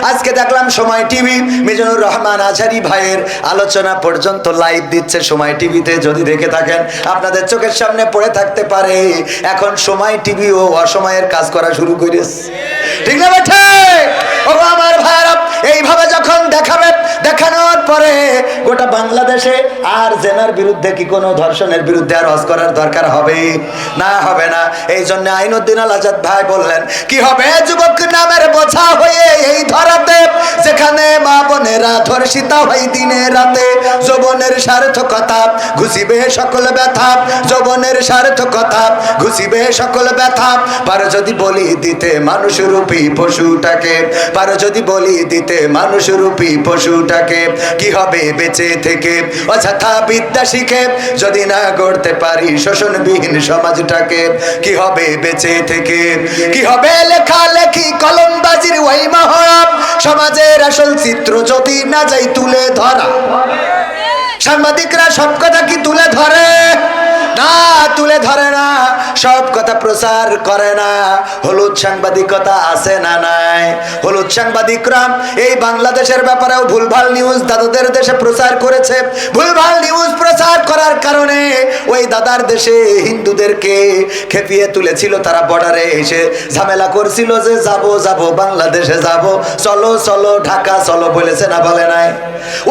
আজকে দেখলাম সময় টিভি মিজানুর রহমান আজহারি ভাইয়ের আলোচনা পর্যন্ত লাইভ দিচ্ছে সময় টিভিতে। যদি দেখে থাকেন আপনাদের চোখের সামনে পড়ে থাকতে পারে এখন সময় টিভিও অসময়ের কাজ করা শুরু করেছে। ঠিক না বেঠে? ও আমার ভাইরা, এইভাবে যখন দেখাবে, দেখানোর পরে গোটা বাংলাদেশে আর জেনার বিরুদ্ধে কি কোনো ধর্ষণের বিরুদ্ধে আর ওয়াজ করার দরকার হবে না? হবে না। এই জন্য আইনুদ্দিন আল আজাদ ভাই বললেন, কি হবে যুবক নামের বোঝা হয়ে এই ধরাতে, যেখানে মা বোনেরা ধর্ষিতা হয় দিনে রাতে। যৌবনের সার্থকতা ঘুষিবে সকল ব্যথা, যৌবনের সার্থকতা ঘুষিবে সকল ব্যথা। পারো যদি বলি দিতে মানুষরূপী পশুটাকে, পারো যদি বলি দিতে মানুষরূপী পশুটাকে, কি হবে বেঁচে থেকে অযথা বিদ্যা শিখে যদি না গড়তে পারি শোষণবিহীন সমাজটাকে? কি হবে বেঁচে থেকে? কি হবে লেখালেখি কলমবাজির ওই মহড়া, সমাজের আসল চিত্র যদি না যাই তুলে ধরা? সাংবাদিকরা সব কথা কি তুলে ধরে? না, তুলে ধরে না, সব কথা প্রচার করে না। হলুদ সাংবাদিকতা আছে না নাই? হলুদ সাংবাদিকরা এই বাংলাদেশের ব্যাপারেও ভুলভাল নিউজ দাদাদের দেশে প্রচার করেছে। ভুলভাল নিউজ প্রচার করার কারণে ওই দাদার দেশে হিন্দুদেরকে খেপিয়ে তুলেছিল। তারা বর্ডারে এসে ঝামেলা করছিল যে যাবো যাবো বাংলাদেশে যাবো, চলো চলো ঢাকা চলো বলেছে না বলে নাই?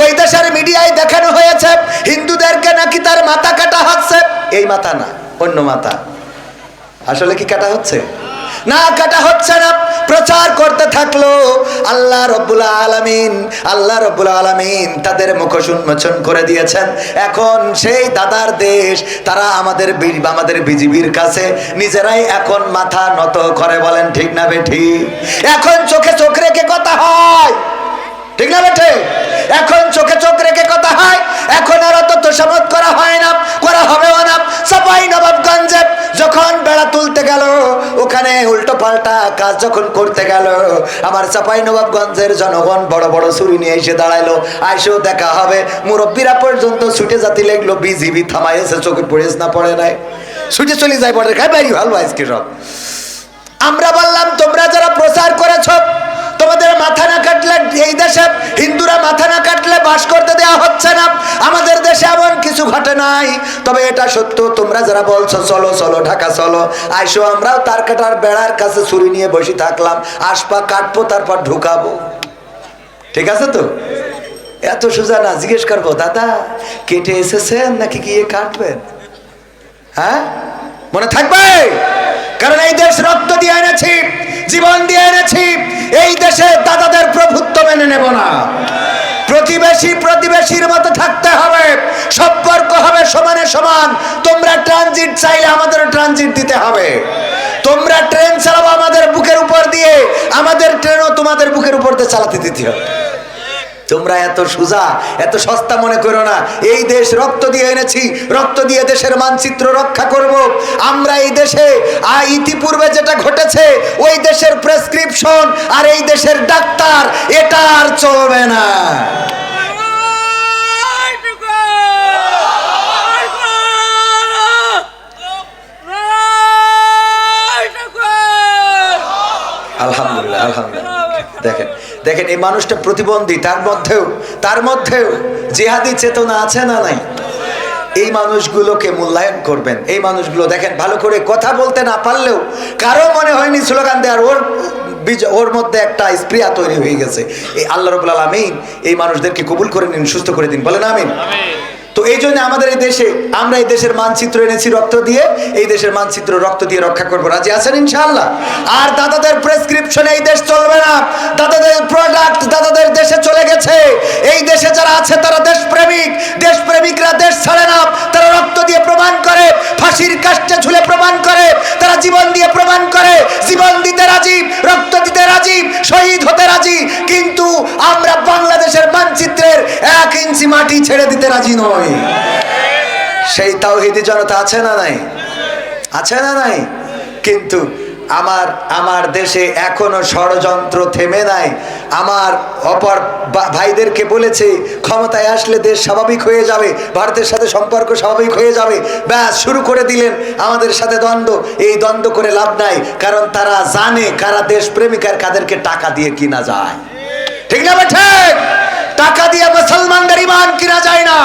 ওই দেশের মিডিয়ায় দেখানো হয়েছে হিন্দুদেরকে নাকি তার মাথা কাটা হচ্ছে। এই মাথা না, অন্য মাথা। আসলে কি কাটা হচ্ছে? না, কাটা হচ্ছে না। প্রচার করতে থাকলো। আল্লাহ রব্বুল আলামিন, আল্লাহ রব্বুল আলামিন তাদের মুখোশ উন্মোচন করে দিয়েছেন। এখন সেই দাদার দেশ, তারা আমাদের বিজিবির কাছে নিজেরাই এখন মাথা নত করে। বলেন ঠিক না বেঠি? এখন চোখে চোখ রেখে কথা হয়। ঠিক না বেঠে? এখন চোখে চোখ রেখে কথা হয়। এখন আর অত তোষামত করা হয় না, করা হবেও না। চাঁপাইনবাবগঞ্জে যখন বেড়া তুলতে গেল, ওখানে উল্টো পাল্টা কাজ যখন করতে গেল, আমার চাঁপাইনবাবগঞ্জের জনগণ বড় বড় ছুরি নিয়ে এসে দাঁড়াইলো। আইসেও দেখা হবে, মুরব্বীরা পর্যন্ত ছুটে জাতি লেগলো। বিজিবি থামাইছে, চোখে পড়েছ না পড়ে নাই, ছুটে চলে যায় বর্ডার। খাই বাইরি ভালো আজকে সব। আমরা বললাম তোমরা যারা প্রচার করেছ, তোমাদের মাথা না কাটলে এই দেশে হিন্দুরা মাথা না কাটলে বাস করতে দেওয়া হচ্ছে না। আমাদের দেশে এমন কিছু ঘটে নাই, তবে এটা সত্য। তোমরা যারা বলছো চলো চলো ঢাকা চলো, আইসো, আমরাও তার কাটার বেড়ার কাছে ছুরি নিয়ে বসে থাকলাম। আসপা কাটবো, তারপর ঢুকাবো। ঠিক আছে তো? এত সোজা না। জিজ্ঞেস করবো, দাদা কেটে এসেছেন নাকি গিয়ে কাটবেন? হ্যাঁ, মনে থাকবে। কারণ এই দেশ রক্ত দিয়ে এনেছি, জীবন দিয়ে এনেছি। এই দেশে দাদাদের প্রভুত্ব মেনে নেব না। প্রতিবেশী প্রতিবেশীর মতো থাকতে হবে, সম্পর্ক হবে সমানে সমান। তোমরা ট্রানজিট চাইলে আমাদের ট্রানজিট দিতে হবে। তোমরা ট্রেন চালাবো আমাদের বুকের উপর দিয়ে, আমাদের ট্রেনও তোমাদের বুকের উপর দিয়ে চালাতে দিতে হবে। তোমরা এত সোজা, এত সস্তা মনে করো না। এই দেশ রক্ত দিয়ে এনেছি, রক্ত দিয়ে দেশের মানচিত্র রক্ষা করব আমরা। এই দেশে ইতিপূর্বে যেটা ঘটেছে, ওই দেশের প্রেসক্রিপশন আর এই দেশের ডাক্তার, এটা আর চলবে না। আলহামদুলিল্লাহ, আলহামদুলিল্লাহ। দেখেন দেখেন, এই মানুষটা প্রতিবন্ধী, তার মধ্যেও জিহাদি চেতনা আছে না নাই? এই মানুষগুলোকে মূল্যায়ন করবেন। এই মানুষগুলো দেখেন, ভালো করে কথা বলতে না পারলেও কারো মনে হয়নি স্লোগান দেওয়ার। ওর মধ্যে একটা স্প্রিয়া তৈরি হয়ে গেছে। এই আল্লাহ রাব্বুল আলামিন এই মানুষদেরকে কবুল করে নিন, সুস্থ করে দিন। বলেন আমিন। তো এই জন্য আমাদের এই দেশে, আমরা এই দেশের মানচিত্র এনেছি রক্ত দিয়ে। এই দেশের মানচিত্র রক্ত দিয়ে রক্ষা করবো। রাজি আছেন ইনশাআল্লাহ? আর দাদাদের প্রেসক্রিপশনে এই দেশ চলবে না। দাদাদের প্রোডাক্ট দাদাদের দেশে চলে গেছে। এই দেশে যারা আছে তারা দেশপ্রেমিক। দেশপ্রেমিকরা দেশ ছাড়ে না। তারা রক্ত দিয়ে প্রমাণ করে, ফাঁসির কাস্টে ঝুলে প্রমাণ করে, তারা জীবন দিয়ে প্রমাণ করে। জীবন দিতে রাজি, রক্ত দিতে রাজি, শহীদ হতে রাজি। কিন্তু আমরা বাংলাদেশের মানচিত্রের 1 ইঞ্চি মাটি ছেড়ে দিতে রাজি নই। সেই তাওহীদি জনতা আছে না নাই? আছে না নাই? কিন্তু আমার দেশে এখনো ষড়যন্ত্র থেমে নাই। আমার অপর ভাইদেরকে বলেছে ক্ষমতায় আসলে দেশ স্বাভাবিক হয়ে যাবে, ভারতের সাথে সম্পর্ক স্বাভাবিক হয়ে যাবে। ব্যাস শুরু করে দিলেন আমাদের সাথে দ্বন্দ্ব। এই দ্বন্দ্ব করে লাভ নাই, কারণ তারা জানে কারা দেশপ্রেমিক আর কাদেরকে টাকা দিয়ে কিনা যায়। ঠিক না ঠিক? টাকা দিয়ে মুসলমানদের ইমান কিনা যায় না,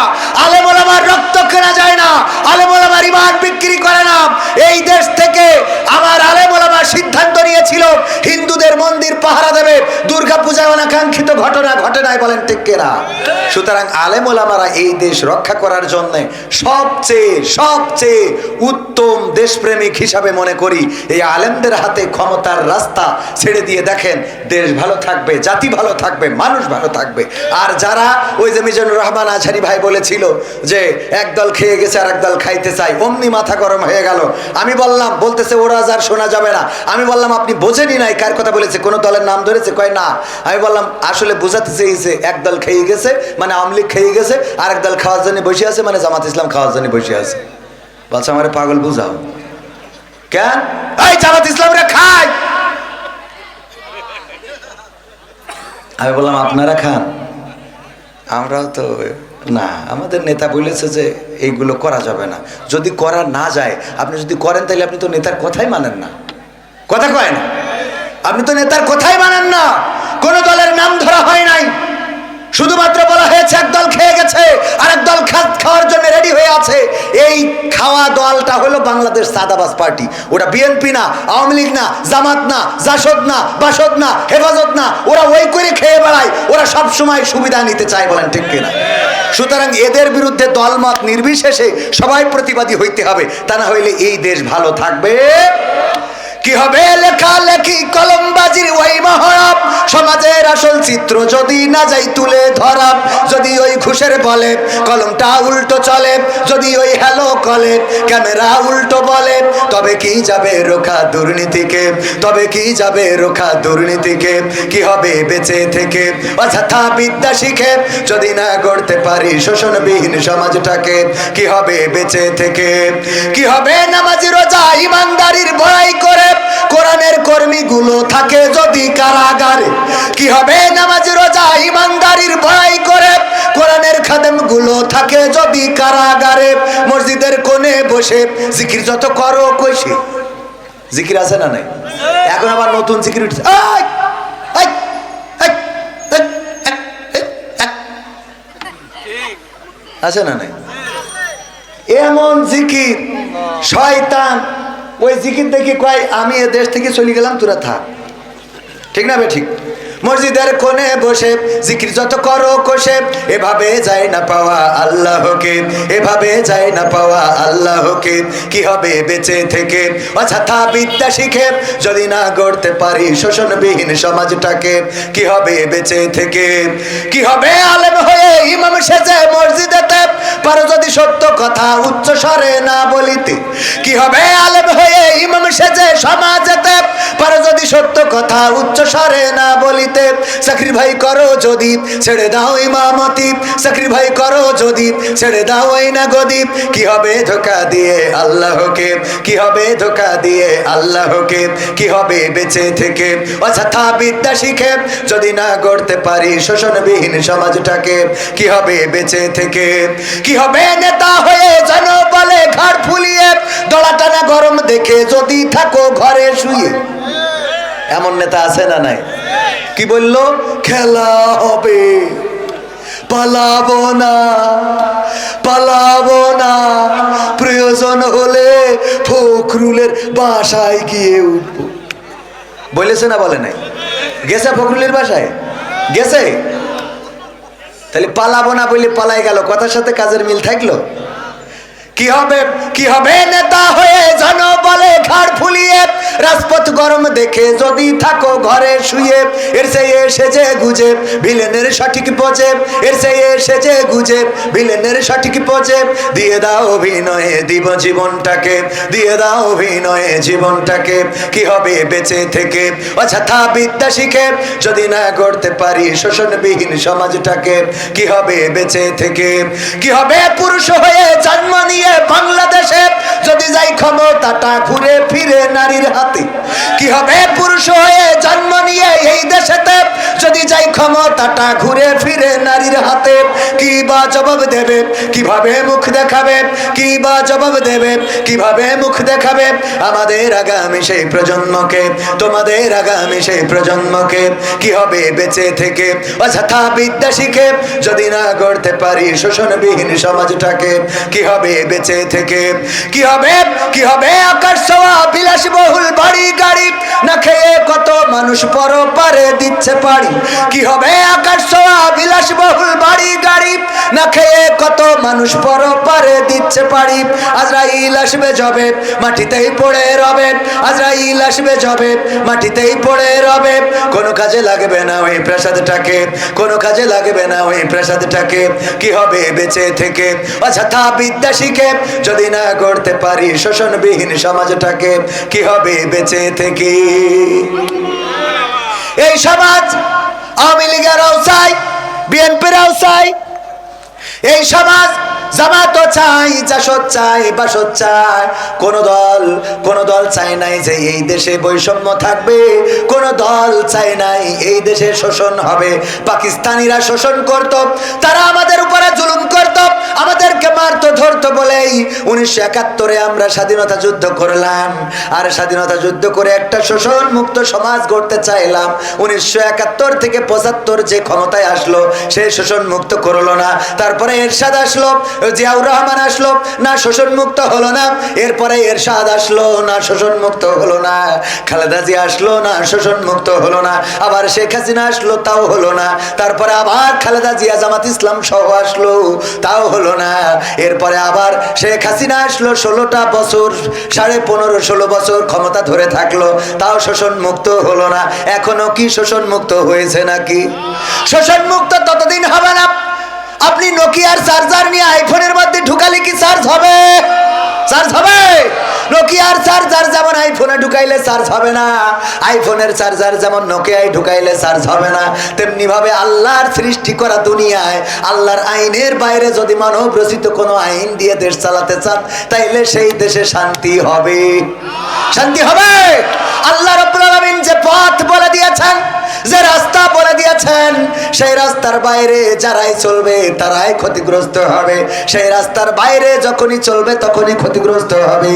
আলেম ওলামার রক্ত কেনা যায় না, আলেম ওলামার ইমান বিক্রি করে না। এই দেশ থেকে আমার আলেম ওলামা সিদ্ধান্ত নিয়েছিল হিন্দুদের মন্দির পাহারা দেবে, দুর্গা পূজায় অনাকাঙ্ক্ষিত ঘটনা ঘটে নাই, বলেন ঠিক কিনা? সুতরাং আলেম ওলামারা এই দেশ রক্ষা করার জন্য সবচেয়ে উত্তম দেশপ্রেমিক হিসাবে মনে করি এই আলেমদের হাতে ক্ষমতার রাস্তা ছেড়ে দিয়ে দেখেন, দেশ ভালো থাকবে, জাতি ভালো থাকবে, মানুষ ভালো থাকবে। আর যারা ওই যে মিজানুর রহমান আজহারি ভাই বলেছিল যে একদল খেয়ে গেছে আর একদল খাইতে চাই, অমনি মাথা গরম হয়ে গেল। আমি বললাম, বলতেছে ওরা আর শোনা যাবে না। আমি বললাম আপনি বোঝেনি নাই কার কথা বলেছে, কোন দলের নাম ধরেছে? কয় না। আমি বললাম আসলে বোঝাতে চেয়েছে একদল খেয়ে গেছে মানে আওয়ামী লীগ খেয়ে গেছে, আর একদল খাওয়ার জন্য বসে আছে মানে জামাত ইসলাম খাওয়ার জন্য বসে আছে। বলছে আমারে পাগল বুঝাও কেন? এই জামাত ইসলামরা খায়। আমি বললাম আপনারা খান, আমরাও তো না। আমাদের নেতা বলেছে যে এইগুলো করা যাবে না। যদি করা না যায়, আপনি যদি করেন তাহলে আপনি তো নেতার কথাই মানেন না। কথা কয় না, আপনি তো নেতার কথাই মানেন না। কোন দলের নাম ধরা হয় নাই, শুধুমাত্র বলা হয়েছে একদল খেয়ে গেছে আর একদল খাওয়ার জন্য রেডি হয়ে আছে। এই খাওয়া দলটা হলো বাংলাদেশ সাদাবাজ পার্টি। ওটা বিএনপি না, আওয়ামী লীগ না, জামাত না, জাসদ না, বাসদ না, হেফাজত না। ওরা ওই করে খেয়ে বেড়ায়, ওরা সব সময় সুবিধা নিতে চায়, বলেন ঠিক কিনা? সুতরাং এদের বিরুদ্ধে দলমত নির্বিশেষে সবাই প্রতিবাদী হইতে হবে, তা না হইলে এই দেশ ভালো থাকবে কি হবে? লেখালেখি কলমবাজির ওই মহরব, সমাজের আসল চিত্র যদি না যাই তুলে ধরা। যদি ওই ঘুষের বলে কলমটা উল্টো চলে, যদি ওই হ্যালো কলে ক্যামেরা উল্টো বলে, তবে কি যাবে রোখা দুর্নীতিকে, তবে কি যাবে রোখা দুর্নীতিকে? কি হবে বেঁচে থেকে অযথা বিদ্যা শিখে যদি না গড়তে পারি শোষণবিহীন সমাজটাকে? কি হবে বেঁচে থেকে? কি হবে নামাজি রোজা ইমানদারির বড়াই করে কোরআনের কর্মীগুলো থাকে যদি কারাগারে? কি হবে নামাজ রোজা ইমানদারির বড়াই করে কোরআনের খাদেমগুলো থাকে যদি কারাগারে? মসজিদের কোণে বসে জিকির যত করো কইছে, জিকির আছে না নাই? এখন আবার নতুন জিকির উঠছে, আছে না নাই? এমন জিকির শয়তান ওই জিকির দেখে কয় আমি এ দেশ থেকে চলে গেলাম, তোরা থাক। ঠিক না বে ঠিক? মসজিদের কোণে বসে জিকির যত করো কষে, এভাবে যায় না পাওয়া আল্লাহকে, এভাবে যায় না পাওয়া আল্লাহকে। কি হবে বেঁচে থেকে অযথা বিদ্যা শিখে যদি না গড়তে পারি শোষণবিহীন সমাজটাকে? কি হবে বেঁচে থেকে? কি হবে আলেম হয়ে ইমাম সেজে মসজিদেতে পারো যদি সত্য কথা উচ্চ স্বরে না বলিতে? কি হবে আলেম হয়ে ইমাম সেজে সমাজেতে পারো যদি সত্য কথা উচ্চ স্বরে না বলিতে? চাকরি ভাই করো যদি ছেড়ে দাও ইমামতি, চাকরি ভাই করো যদি ছেড়ে দাও এই না গদি। কি হবে ধোঁকা দিয়ে আল্লাহকে, কি হবে ধোঁকা দিয়ে আল্লাহকে? কি হবে বেঁচে থেকে অযথা বিদ্যা শিখে যদি না গড়তে পারি শোষণবিহীন সমাজটাকে? কি হবে বেঁচে থেকে? কি হবে নেতা হয়ে জনবলে ঘাড় ফুলিয়ে দলা টানা গরম দেখে যদি থাকো ঘরে শুয়ে? এমন নেতা আছে না নাই? কি বললো? খেলা হবে, পালাবো না, পালাবো না, প্রয়োজন হলে ফখরুলের বাসায় গিয়ে উঠবো। বলেছে না বলে নাই? গেছে ফখরুলের বাসায়? গেছে? তাহলে পালাবো না বলে পালাই গেল, কথার সাথে কাজের মিল থাকলো? কি হবে? কি হবে নেতা হয়ে জনবলে ঘাড় ফুলিয়ে রাজপথ গরম দেখে যদি থাকো ঘরে শুয়ে? এর চেয়ে সেজে গুজে ভিলেনের সঠিক পচে, এর চেয়ে সেজে গুজে ভিলেনের সঠিক পচে। দিয়ে দাও অভিনয়ে দিব জীবনটাকে, দিয়ে দাও অভিনয়ে জীবনটাকে। কি হবে বেঁচে থেকে অযথা বিদ্যা শিখে যদি না গড়তে পারি শোষণবিহীন সমাজটাকে? কি হবে বেঁচে থেকে? কি হবে পুরুষ হয়ে জন্ম নিয়ে নিয়ে বাংলাদেশে যদি যাই ক্ষমতাটা ঘুরে ফিরে নারীর হাতে? কি হবে পুরুষ হয়ে জন্ম নিয়ে এই দেশেতে যদি যাই ক্ষমতাটা ঘুরে ফিরে নারীর হাতে? কি বা জবাব দেবে, কিভাবে মুখ দেখাবে, কি বা জবাব দেবে, কিভাবে মুখ দেখাবে আমাদের আগামী সেই প্রজন্মকে, তোমাদের আগামী সেই প্রজন্মকে? কি হবে বেঁচে থেকে অযথা বিদ্যা শিখে যদি না গড়তে পারি শোষণবিহীন সমাজটাকে? কি হবে বেঁচে থেকে? কি হবে, কি হবে আকাশ ছোঁয়া বিলাসবহুল বাড়ি গাড়ি না খেয়ে কত মানুষ পরপারে দিচ্ছে পাড়ি? কি হবে আকাশ ছোঁয়া বিলাসবহুল বাড়ি গাড়ি না খেয়ে কত মানুষ পরপারে দিচ্ছে পাড়ি? আজরাইল আসবে যবে মাটিতেই পড়ে রবে, আজরাইল আসবে যবে মাটিতেই পড়ে রবে। কোনো কাজে লাগবে না ওই প্রাসাদটাকে, কোনো কাজে লাগবে না ওই প্রাসাদটাকে। কি হবে বেঁচে থেকে অযথা বিদ্যা শিখে যদি না গড়তে পারি শোষণবিহীন সমাজটাকে? কি হবে বেঁচে থেকে? এই সমাজ আওয়ামী লীগেরাও চাই, বিএনপিরাও চাই, এই সমাজ জামাতও চাই, জাসদ চাই, বাসদ চাই। কোন দল চায় নাই যে এই দেশে বৈষম্য থাকবে, কোন দল চায় নাই এই দেশে শোষণ হবে। পাকিস্তানিরা শোষণ করত, তারা আমাদের উপরে জুলুম করত, আমাদেরকে মারতো ধরতো বলেই 1971 আমরা স্বাধীনতা যুদ্ধ করলাম। আর স্বাধীনতা যুদ্ধ করে একটা শোষণ মুক্ত সমাজ গড়তে চাইলাম। 1971 থেকে 75 যে ক্ষমতায় আসলো সে শোষণ মুক্ত করলো না। তারপরে এরশাদ আসলো, জিয়াউর রহমান আসলো, না শোষণ মুক্ত হলো না। এরপরে এরশাদ আসলো, না শোষণ মুক্ত হলো না। খালেদা জিয়া আসলো, না শোষণ মুক্ত হলো না। আবার শেখ হাসিনা আসলো, তাও হলো না। তারপরে আবার খালেদা জিয়া জামাত ইসলাম সহ আসলো, তাও হলো না। এরপরে আবার শেখ হাসিনা আসলো, 16টা বছর, 15.5-16 বছর ক্ষমতা ধরে থাকলো, তাও শোষণ মুক্ত হলো না। এখনো কি শোষণ মুক্ত হয়েছে নাকি? শোষণ মুক্ত ততদিন হবে না। আপনি নোকিয়ার চার্জার নিয়ে আইফোনের মধ্যে ঢুকালে কি চার্জ হবে? চার্জ হবে? নোকিয়ার চার্জার যেমন আইফোনে ঢুকাইলে চার্জ হবে না, আইফোনের চার্জার যেমন নোকিয়ায় ঢুকাইলে চার্জ হবে না, তেমনি ভাবে আল্লাহর সৃষ্টি করা দুনিয়ায় আল্লাহর আইনের বাইরে যদি মানব রচিত কোনো আইন দিয়ে দেশ চালাতে চান তাইলে সেই দেশে শান্তি হবে। শান্তি হবে। আল্লাহ রাব্বুল আলামিন যে পথ বলে দিয়েছেন, যে রাস্তা বলে দিয়েছেন, সেই রাস্তার বাইরে যারাই চলবে তারাই ক্ষতিগ্রস্ত হবে। সেই রাস্তার বাইরে যখনই চলবে তখনই ক্ষতিগ্রস্ত হবে।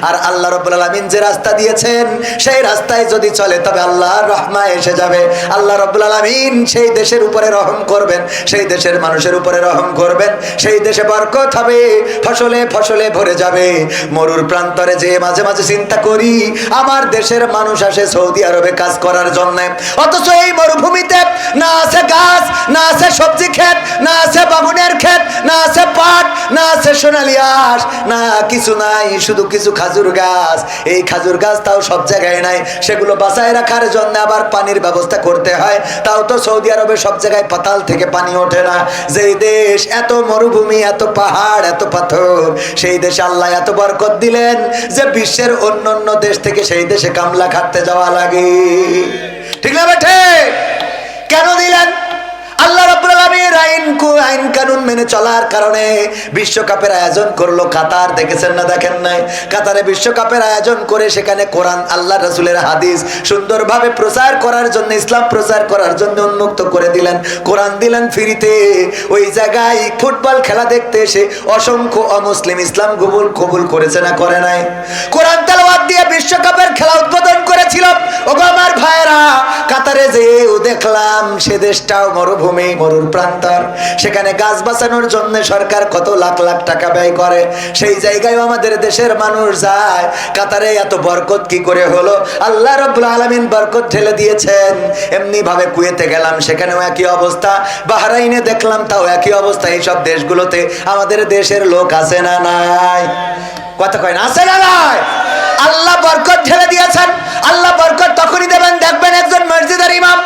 আর আল্লাহ রাব্বুল আলামিন যে রাস্তা দিয়েছেন সেই রাস্তায় যদি চলে তবে আল্লাহর রহমত এসে যাবে। আল্লাহ রাব্বুল আলামিন সেই দেশের উপরে রহম করবেন, সেই দেশের মানুষের উপরে রহম করবেন, সেই দেশে বরকত হবে, ফসলে ফসলে ভরে যাবে। মরুর প্রান্তরে যে মাঝে মাঝে চিন্তা করি আমার দেশের মানুষ আসে সৌদি আরবে কাজ করার জন্য, অথচ এই মরুভূমিতে না আছে গাছ, না আছে সবজি ক্ষেত, না আছে বাগুনের ক্ষেত, না আছে পাট, না আছে সোনালী আঁশ, না কিছু নাই, শুধু কিছু খাজুর গাছ। এই খাজুর গাছ তাও সব জায়গায় নাই, সেগুলো বাঁচায় রাখার জন্য আবার পানির ব্যবস্থা করতে হয়। তাও তো সৌদি আরবে সব জায়গায় পাতাল থেকে পানি ওঠে না। যেই দেশ এত মরুভূমি, এত পাহাড়, এত পাথর, সেই দেশে আল্লাহ এত বরকত দিলেন যে বিশ্বের অন্য অন্য দেশ থেকে সেই দেশে কামলা খাটতে যাওয়া লাগে। ঠিক না বেঠে? কেন দিলেন? আল্লাহ রাব্বুল আলামিন আইন কানুন মেনে চলার কারণে বিশ্বকাপের আয়োজন করলো কাতার। দেখেছেন না দেখেন নাই? কাতারে বিশ্বকাপের আয়োজন করে সেখানে কোরআন, আল্লাহ রাসূলের হাদিস সুন্দরভাবে প্রচার করার জন্য, ইসলাম প্রচার করার জন্য উন্মুক্ত করে দিলেন। কোরআন দিলেন ফ্রিতে। ওই জায়গায় ফুটবল খেলা দেখতে এসে অসংখ্য অমুসলিম ইসলাম কবুল করেছে না করে নাই? কোরআন তেলাওয়াত দিয়ে বিশ্বকাপের খেলা উদ্বোধন করেছিল। ওগো আমার ভাইরা, কাতারে যেও দেখলাম সে দেশটাও মরুভূমি, মরুর প্রান্তর, সেখানে গাছ বাঁচানোর জন্য সরকার কত লাখ লাখ টাকা ব্যয় করে। সেই জায়গায় আমাদের দেশের মানুষ যায়। কাতারে এত বরকত কি করে হলো? আল্লাহ রাব্বুল আলামিন বরকত ঢেলে দিয়েছেন। এমনি ভাবে কুয়েতে গেলাম, সেখানেও একই অবস্থা। বাহরাইনে দেখলাম, তাও একই অবস্থা। এইসব দেশগুলোতে আমাদের দেশের লোক আছে না নাই? কথা কয় না, আছে না নাই? আল্লাহ বরকত ঢেলে দিয়েছেন। আল্লাহ বরকত তখনই দেবেন দেখবেন একজন মসজিদের ইমাম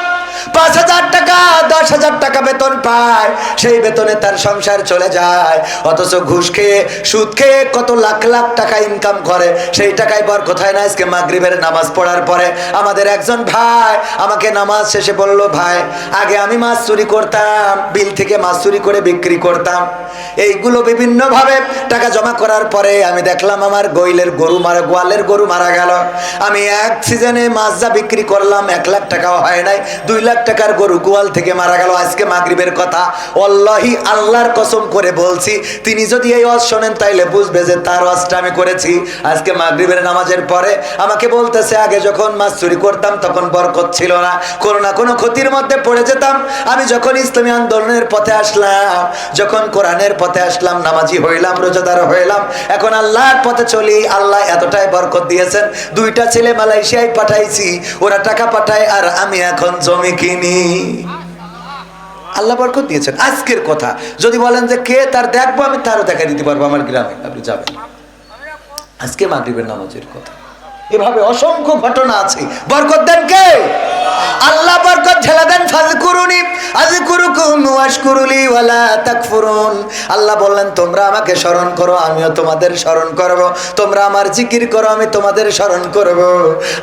5,000 টাকা 10,000 টাকা বেতন পায়, সেই বেতনে তার সংসার চলে যায়। অথচ ঘুষ খেয়ে সুদ খেয়ে কত লাখ লাখ টাকা ইনকাম করে, সেই টাকায় বরকত হয় না। আজকে মাগরিবের নামাজ পড়ার পরে আমাদের একজন ভাই আমাকে নামাজ শেষে বলল, ভাই আগে আমি মাছ চুরি করতাম, বিল থেকে মাছ চুরি করে বিক্রি করতাম, এইগুলো বিভিন্ন ভাবে টাকা জমা করার পরে আমি দেখলাম আমার গোয়ালের গরু মারা গেল। আমি এক সিজনে মাছ যা বিক্রি করলাম 1 লাখ টাকাও হয় নাই, 2 লাখ টাকার গরু গোয়াল থেকে মারা গেল। আজকে মাগরিবের কথা, ওয়াল্লাহি আল্লাহর কসম করে বলছি, তিনি যদি এই ওয়াজ শোনেন তাইলে বুঝবে যে তার ওয়াজটা আমি করেছি। আজকে মাগরিবের নামাজের পরে আমাকে বলতেছে, আগে যখন মাছ চুরি করতাম তখন বরকত ছিল না, কোনো না কোনো ক্ষতির মধ্যে পড়ে যেতাম। আমি যখন ইসলামী আন্দোলনের পথে আসলাম, যখন কোরআনের পথে আসলাম, নামাজি হইলাম, রোজাদার হইলাম, এখন আল্লাহর পথে চলি, আল্লাহ এতটাই বরকত দিয়েছেন। 2টা ছেলে মালয়েশিয়ায় পাঠাইছি, ওরা টাকা পাঠায় আর আমি এখন জমি কিনি। আল্লাহ বরকত দিয়েছেন। আজকের কথা যদি বলেন যে কে তার দেখবো, আমি তারও দেখা দিতে পারবো আমার গ্রামে, আপনি যাবেন। আজকে মাগরিবের নামাজের কথা, এভাবে অসংখ্য ঘটনা আছে। বরকত দেন কে? আল্লাহ বরকত ঢেলা দেন। ফাযকুরুনি আযকুরুকুম ওয়াশকুরুলি ওয়ালা তাকফুরুন। আল্লাহ বললেন তোমরা আমাকে স্মরণ করো, আমিও তোমাদের স্মরণ করব, তোমরা আমার জিকির করো, আমি তোমাদের স্মরণ করব।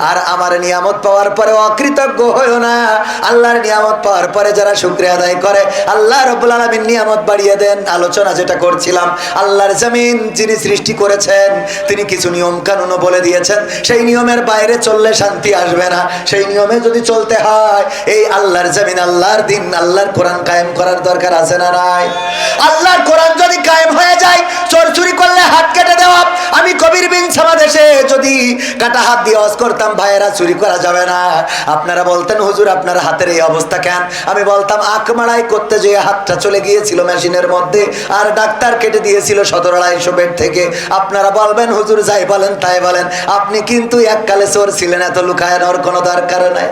আর আমার নিয়ামত পাওয়ার পরে অকৃতজ্ঞ হইও না। আল্লাহর নিয়ামত পাওয়ার পরে যারা শুকরিয়া আদায় করে, আল্লাহ রাব্বুল আলামিন নিয়ামত বাড়িয়ে দেন। আলোচনা যেটা করছিলাম, আল্লাহর জমিন যিনি সৃষ্টি করেছেন, তিনি কিছু নিয়ম কানুনও বলে দিয়েছেন, সেই নিয়মের বাইরে চললে শান্তি আসবে না। সেই নিয়মে যদি চলতে হয়, এই আল্লাহর জমিন, আল্লাহর দিন, আল্লাহর কোরআন কায়েম করার দরকার আছে না নাই? আল্লাহর কোরআন যদি কায়েম হয়ে যায়, চোর চুরি করলে হাত কেটে দেওয়া। আমি কবির বিন সামাদেশে যদি কাটা হাত দিয়ে ওয়াজ করতাম, ভাইয়েরা চুরি করা যাবে না। আপনারা বলতেন হুজুর আপনার হাতের এই অবস্থা কেন? আমি বলতাম আখ মাড়াই করতে যে হাতটা চলে গিয়েছিল মেশিনের মধ্যে, আর ডাক্তার কেটে দিয়েছিল 17,250 বেড থেকে। আপনারা বলবেন হুজুর যাই বলেন তাই বলেন, আপনি কিন্তু এককালে চোর ছিলেন, এত লুকায়ানোর কোনো দরকার নাই।